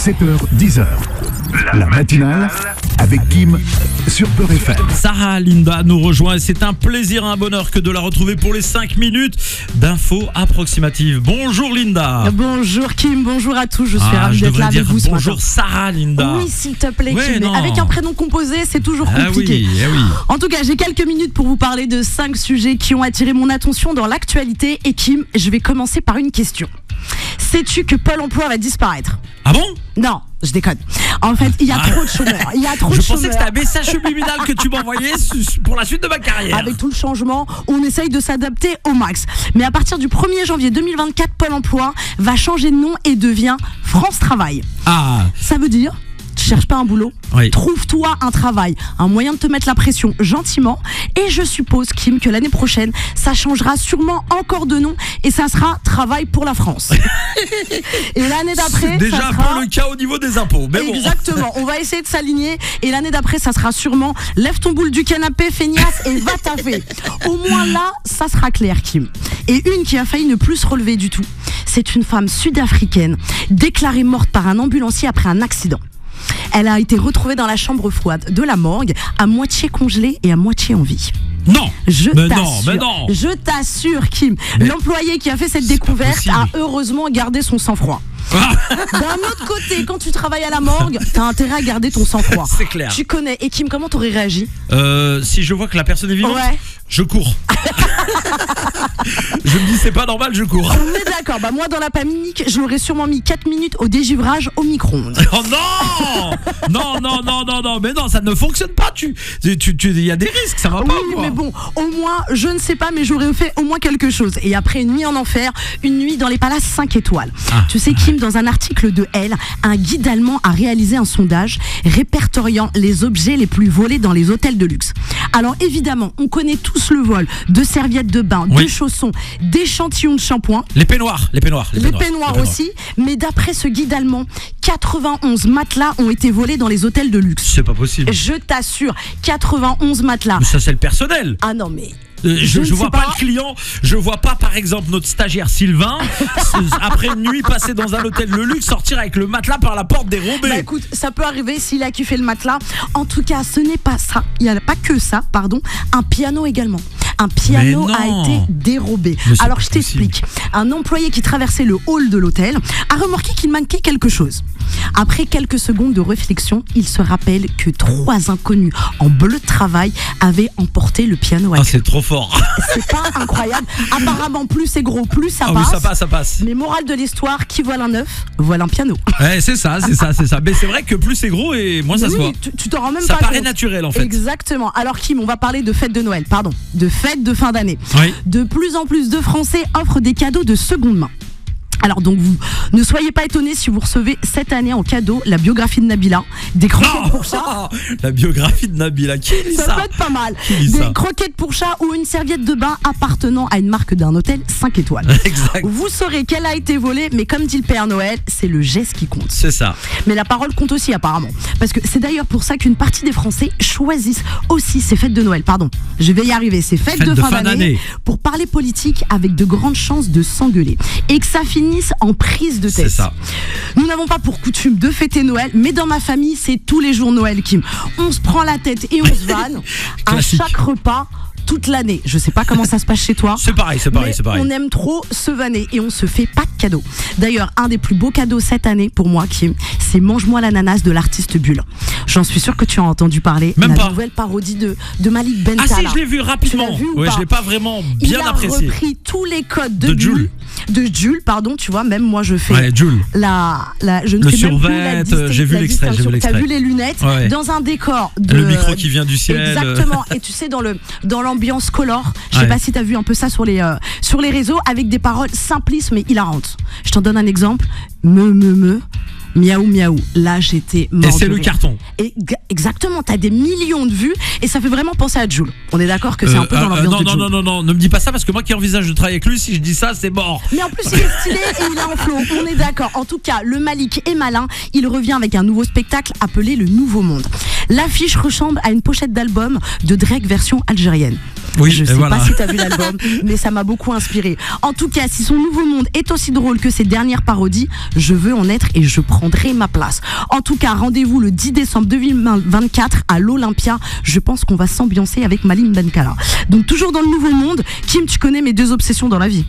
7h, 10h. La matinale avec Kim sur Peur FM. Sarah Linda nous rejoint et c'est un plaisir et un bonheur que de la retrouver pour les 5 minutes d'infos approximatives. Bonjour Linda. Bonjour Kim, bonjour à tous, je suis ravie d'être là avec vous ce bonjour matin. Sarah Linda. Oui, s'il te plaît Kim, non. mais avec un prénom composé, c'est toujours compliqué. Oui. En tout cas, j'ai quelques minutes pour vous parler de 5 sujets qui ont attiré mon attention dans l'actualité. Et Kim, je vais commencer par une question. Sais-tu que Pôle emploi va disparaître ? Ah bon ? Non, je déconne. En fait, il y a trop de chômeurs. Il y a trop de Je pensais chômeurs. que c'était un message subliminal que tu m'envoyais pour la suite de ma carrière. Avec tout le changement, on essaye de s'adapter au max. Mais à partir du 1er janvier 2024, Pôle emploi va changer de nom et devient France Travail. Ah, Ça veut dire, tu cherches pas un boulot, oui. trouve-toi un travail, un moyen de te mettre la pression gentiment. Et je suppose, Kim, que l'année prochaine, ça changera sûrement encore de nom et ça sera Travail pour la France. Et l'année d'après, C'est déjà ça un sera... peu le cas au niveau des impôts. Mais bon. Exactement, on va essayer de s'aligner et l'année d'après ça sera sûrement lève ton boule du canapé feignasse et va taffer. Au moins là, ça sera clair Kim. Et une qui a failli ne plus se relever du tout, c'est une femme sud-africaine déclarée morte par un ambulancier après un accident. Elle a été retrouvée dans la chambre froide de la morgue, à moitié congelée et à moitié en vie. Non. Je non. Je t'assure, Kim, Mais l'employé qui a fait cette c'est pas découverte possible. a heureusement gardé son sang-froid. D'un autre côté, quand tu travailles à la morgue, t'as intérêt à garder ton sang-froid. C'est clair. Tu connais. Et Kim, comment t'aurais réagi ? Si je vois que la personne est vivante, Ouais. je cours. Je me dis c'est pas normal, je cours. On est d'accord. Bah moi, dans la panique, je l'aurais sûrement mis 4 minutes au dégivrage au micro-ondes. Oh non, mais non, ça ne fonctionne pas. Il y a des risques, ça va pas. Oui, quoi. mais bon, au moins, je ne sais pas, mais j'aurais fait au moins quelque chose. Et après une nuit en enfer, une nuit dans les palaces 5 étoiles. Tu sais, Kim, dans un article de Elle, un guide allemand a réalisé un sondage répertoriant les objets les plus volés dans les hôtels de luxe. Alors évidemment, on connaît tous le vol de serviettes de bain, Oui. de chaussons, d'échantillons de shampoing. Les peignoirs Aussi, mais d'après ce guide allemand, 91 matelas ont été volés dans les hôtels de luxe. C'est pas possible. Je t'assure, 91 matelas. Mais ça c'est le personnel. Ah non mais... Je ne vois sais pas le client, je vois pas par exemple notre stagiaire Sylvain après une nuit passée dans un hôtel de luxe sortir avec le matelas par la porte dérobée. Bah écoute, ça peut arriver s'il a kiffé le matelas. En tout cas, ce n'est pas ça. Il n'y a pas que ça, pardon. Un piano également. Un piano Mais a non. été dérobé. Mais c'est Alors pas je t'explique. Un employé qui traversait le hall de l'hôtel a remarqué qu'il manquait quelque chose. Après quelques secondes de réflexion, il se rappelle que 3 inconnus en bleu de travail avaient emporté le piano à Ah, queue. c'est trop fort. C'est pas incroyable. Apparemment, plus c'est gros, plus ça Ah passe. oui, ça passe. Mais morale de l'histoire, qui vole un œuf, vole un piano. Ouais, c'est ça. Mais c'est vrai que plus c'est gros et moins ça se voit. Tu t'en rends même Ça pas paraît compte. naturel en fait. Exactement. Alors Kim, on va parler de fête de Noël, de fête de fin d'année. Oui. De plus en plus de Français offrent des cadeaux de seconde main. Alors donc vous ne soyez pas étonnés si vous recevez cette année en cadeau la biographie de Nabila, des croquettes pour chat. La biographie de Nabila, qui lit Ça ça peut être pas mal. Qui lit Des ça croquettes pour chat ou une serviette de bain appartenant à une marque d'un hôtel 5 étoiles. Exact. Vous saurez qu'elle a été volée, mais comme dit le Père Noël, c'est le geste qui compte. C'est ça. Mais la parole compte aussi apparemment. Parce que c'est d'ailleurs pour ça qu'une partie des Français choisissent aussi ces fêtes de Noël. Pardon, je vais y arriver. Ces fêtes de fin d'année pour parler politique avec de grandes chances de s'engueuler. Et que ça finisse en prise de tête. C'est ça. Nous n'avons pas pour coutume de fêter Noël, mais dans ma famille, c'est tous les jours Noël, Kim. On se prend la tête et on se vanne à Classique. chaque repas. Toute l'année. Je sais pas comment ça se passe chez toi. C'est pareil. Mais on aime trop se vanner et on se fait pas de cadeaux. D'ailleurs, un des plus beaux cadeaux cette année pour moi, Kim, c'est Mange-moi l'ananas de l'artiste Bulle. J'en suis sûre que tu as entendu parler. Même la pas. nouvelle parodie de Malik Bentala. Ah si, je l'ai vu rapidement. Tu l'as vu ou Ouais, pas je l'ai pas vraiment Il bien a apprécié. repris tous les codes De de Jules. Jules, pardon, tu vois, même moi je fais Ouais, Jules. je ne Le fais même plus survêt, la j'ai vu l'extrait, distinction. j'ai vu T'as l'extrait. vu les lunettes Ouais. dans un décor de Le micro qui vient du ciel. Exactement. Et tu sais dans l'ambiance color, je sais Ouais. pas si t'as vu un peu ça sur les réseaux avec des paroles simplistes mais hilarantes. Je t'en donne un exemple. Me. Miaou miaou, là j'étais mort Et c'est de le rire. carton. Et exactement, t'as des millions de vues et ça fait vraiment penser à Jules. On est d'accord que c'est un peu dans l'ambiance de Jules. Non, ne me dis pas ça parce que moi qui envisage de travailler avec lui, si je dis ça, c'est mort. Mais en plus il est stylé et il est en flow, on est d'accord. En tout cas, le Malik est malin, il revient avec un nouveau spectacle appelé Le Nouveau Monde. L'affiche ressemble à une pochette d'album de Drake version algérienne. Oui, je et sais voilà. pas si t'as vu l'album, mais ça m'a beaucoup inspiré. En tout cas, si son nouveau monde est aussi drôle que ses dernières parodies, je veux en être et je prendrai ma place. En tout cas, rendez-vous le 10 décembre 2024 à l'Olympia. Je pense qu'on va s'ambiancer avec Maline Benkala. Donc toujours dans le nouveau monde, Kim, tu connais mes deux obsessions dans la vie.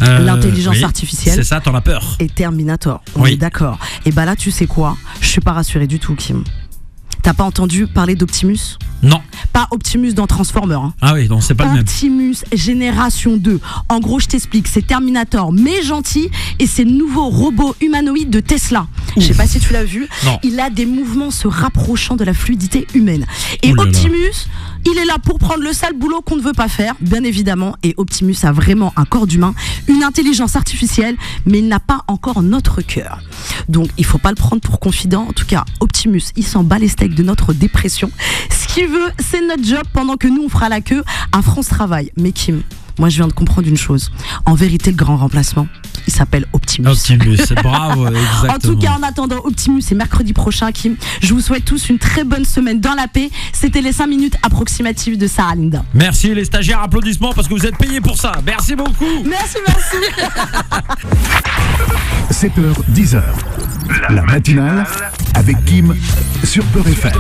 L'intelligence oui, artificielle. C'est ça, t'en as peur. Et Terminator. On Oui. est d'accord. Et bah là, tu sais quoi? Je suis pas rassurée du tout, Kim. T'as pas entendu parler d'Optimus? Non. Pas Optimus dans Transformers. Hein. Ah oui, non, c'est pas le même. Optimus Génération 2. En gros, je t'explique, c'est Terminator mais gentil et c'est le nouveau robot humanoïde de Tesla. Je sais pas si tu l'as vu. Non. Il a des mouvements se rapprochant de la fluidité humaine. Et Ouh là là. Optimus, il est là pour prendre le sale boulot qu'on ne veut pas faire, bien évidemment. Et Optimus a vraiment un corps d'humain, une intelligence artificielle, mais il n'a pas encore notre cœur. Donc, il faut pas le prendre pour confident. En tout cas, Optimus, il s'en bat les steaks de notre dépression. Ce qu'il veut, c'est notre job pendant que nous, on fera la queue à France Travail. Mais Kim, moi, je viens de comprendre une chose. En vérité, le grand remplacement, il s'appelle Optimus. Optimus, bravo, exactement. En tout cas, en attendant Optimus, c'est mercredi prochain, Kim. Je vous souhaite tous une très bonne semaine dans la paix. C'était les 5 minutes approximatives de Sarah Linda. Merci les stagiaires, applaudissements parce que vous êtes payés pour ça. Merci beaucoup. Merci, merci. 7h, 10h. La matinale avec Kim sur Peur FM.